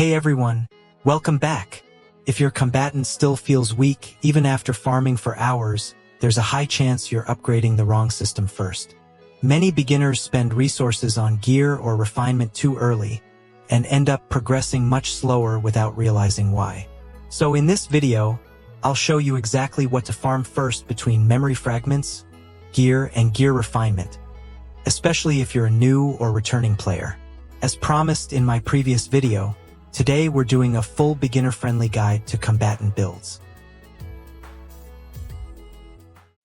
Hey everyone, welcome back. If your combatant still feels weak, even after farming for hours, there's a high chance you're upgrading the wrong system first. Many beginners spend resources on gear or refinement too early, and end up progressing much slower without realizing why. So in this video, I'll show you exactly what to farm first between memory fragments, gear, and gear refinement, especially if you're a new or returning player. As promised in my previous video, today we're doing a full beginner-friendly guide to combatant builds.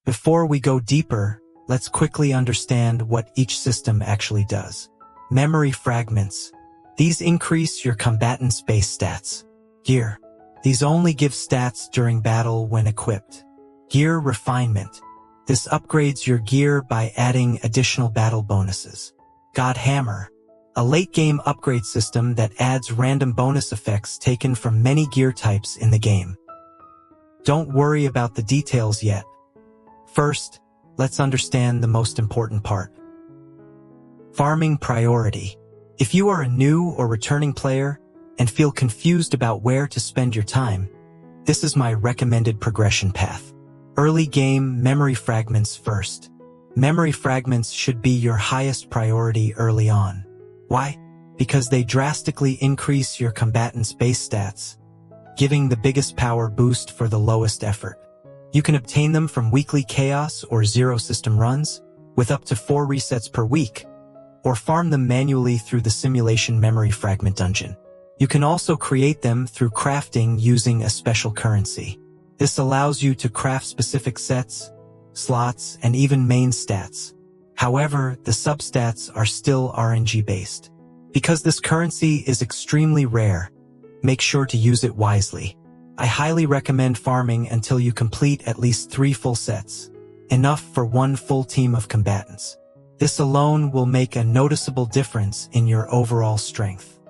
Before we go deeper, let's quickly understand what each system actually does. Memory fragments. These increase your combatant's base stats. Gear. These only give stats during battle when equipped. Gear refinement. This upgrades your gear by adding additional battle bonuses. God Hammer. A late-game upgrade system that adds random bonus effects taken from many gear types in the game. Don't worry about the details yet. First, let's understand the most important part. Farming priority. If you are a new or returning player and feel confused about where to spend your time, this is my recommended progression path. Early game memory fragments first. Memory fragments should be your highest priority early on. Why? Because they drastically increase your combatant's base stats, giving the biggest power boost for the lowest effort. You can obtain them from weekly chaos or zero system runs, with up to 4 resets per week, or farm them manually through the simulation memory fragment dungeon. You can also create them through crafting using a special currency. This allows you to craft specific sets, slots, and even main stats. However, the substats are still RNG-based. Because this currency is extremely rare, make sure to use it wisely. I highly recommend farming until you complete at least 3 full sets, enough for 1 full team of combatants. This alone will make a noticeable difference in your overall strength.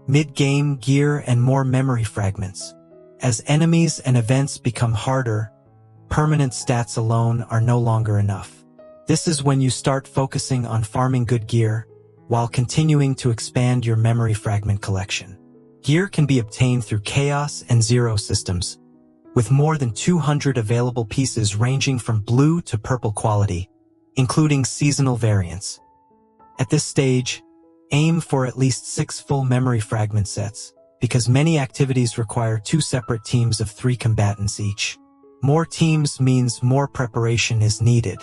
Mid-game gear and more memory fragments. As enemies and events become harder, permanent stats alone are no longer enough. This is when you start focusing on farming good gear, while continuing to expand your memory fragment collection. Gear can be obtained through Chaos and Zero systems, with more than 200 available pieces ranging from blue to purple quality, including seasonal variants. At this stage, aim for at least 6 full memory fragment sets, because many activities require 2 separate teams of 3 combatants each. More teams means more preparation is needed.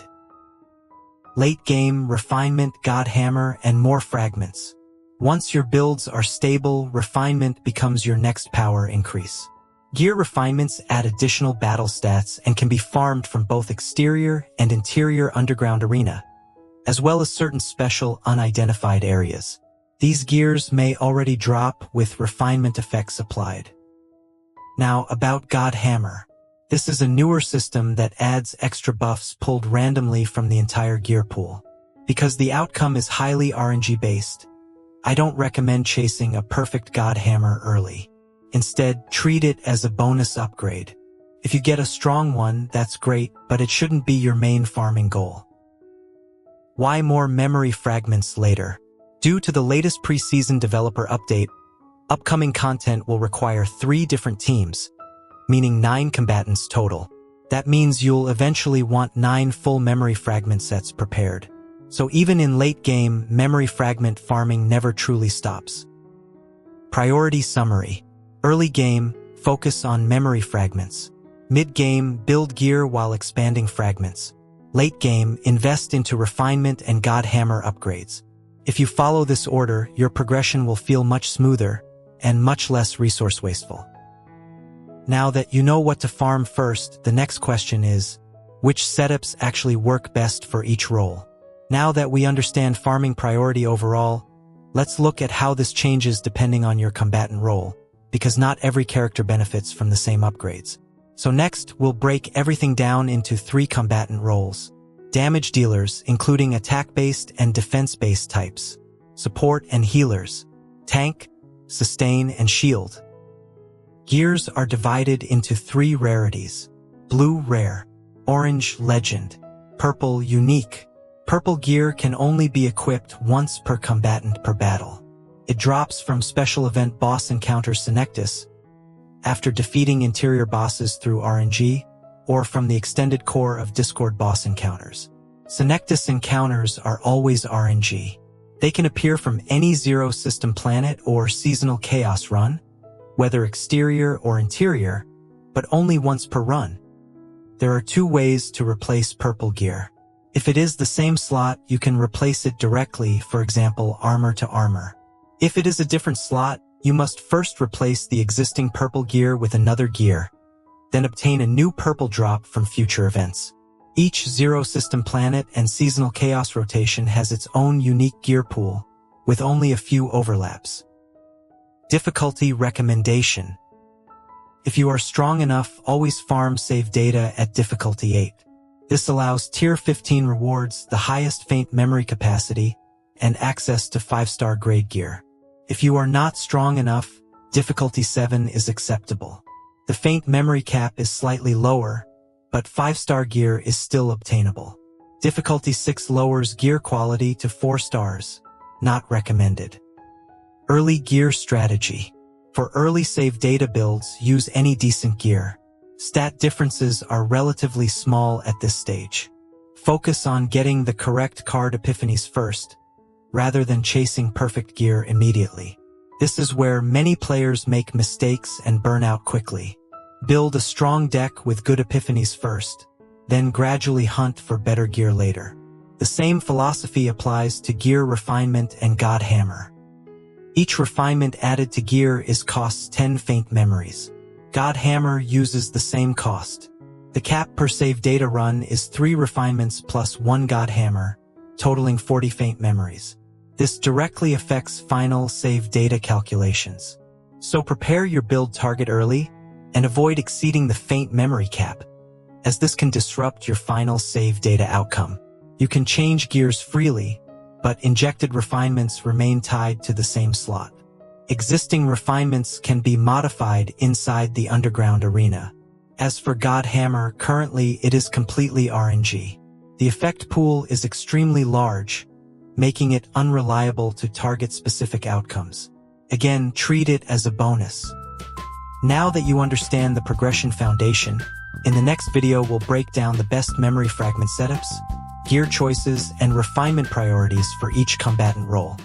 Late game, refinement, God Hammer, and more fragments. Once your builds are stable, refinement becomes your next power increase. Gear refinements add additional battle stats and can be farmed from both exterior and interior underground arena, as well as certain special unidentified areas. These gears may already drop with refinement effects applied. Now about God Hammer. This is a newer system that adds extra buffs pulled randomly from the entire gear pool. Because the outcome is highly RNG-based, I don't recommend chasing a perfect God Hammer early. Instead, treat it as a bonus upgrade. If you get a strong one, that's great, but it shouldn't be your main farming goal. Why more memory fragments later? Due to the latest pre-season developer update, upcoming content will require 3 different teams, meaning 9 combatants total. That means you'll eventually want 9 full memory fragment sets prepared. So even in late game, memory fragment farming never truly stops. Priority summary. Early game, focus on memory fragments. Mid-game, build gear while expanding fragments. Late game, invest into refinement and God Hammer upgrades. If you follow this order, your progression will feel much smoother and much less resource wasteful. Now that you know what to farm first, the next question is, which setups actually work best for each role? Now that we understand farming priority overall, let's look at how this changes depending on your combatant role, because not every character benefits from the same upgrades. So next, we'll break everything down into 3 combatant roles. Damage dealers, including attack-based and defense-based types. Support and healers. Tank, sustain, and shield. Gears are divided into 3 rarities. Blue rare, orange legend, purple unique. Purple gear can only be equipped once per combatant per battle. It drops from special event boss encounter Synectus, after defeating interior bosses through RNG, or from the extended core of Discord boss encounters. Synectus encounters are always RNG. They can appear from any Zero System planet or seasonal chaos run, whether exterior or interior, but only once per run. There are 2 ways to replace purple gear. If it is the same slot, you can replace it directly, for example, armor to armor. If it is a different slot, you must first replace the existing purple gear with another gear, then obtain a new purple drop from future events. Each Zero System planet and seasonal chaos rotation has its own unique gear pool, with only a few overlaps. Difficulty recommendation. If you are strong enough, always farm save data at difficulty 8. This allows tier 15 rewards, the highest faint memory capacity, and access to 5-star grade gear. If you are not strong enough, difficulty 7 is acceptable. The faint memory cap is slightly lower, but 5-star gear is still obtainable. Difficulty 6 lowers gear quality to 4 stars. Not recommended. Early gear strategy. For early save data builds, use any decent gear. Stat differences are relatively small at this stage. Focus on getting the correct card epiphanies first, rather than chasing perfect gear immediately. This is where many players make mistakes and burn out quickly. Build a strong deck with good epiphanies first, then gradually hunt for better gear later. The same philosophy applies to Gear Refinement and God Hammer. Each refinement added to gear costs 10 faint memories. God Hammer uses the same cost. The cap per save data run is 3 refinements plus 1 God Hammer, totaling 40 faint memories. This directly affects final save data calculations. So prepare your build target early, and avoid exceeding the faint memory cap, as this can disrupt your final save data outcome. You can change gears freely, but injected refinements remain tied to the same slot. Existing refinements can be modified inside the underground arena. As for God Hammer, currently it is completely RNG. The effect pool is extremely large, making it unreliable to target specific outcomes. Again, treat it as a bonus. Now that you understand the progression foundation, in the next video we'll break down the best memory fragment setups, gear choices, and refinement priorities for each combatant role.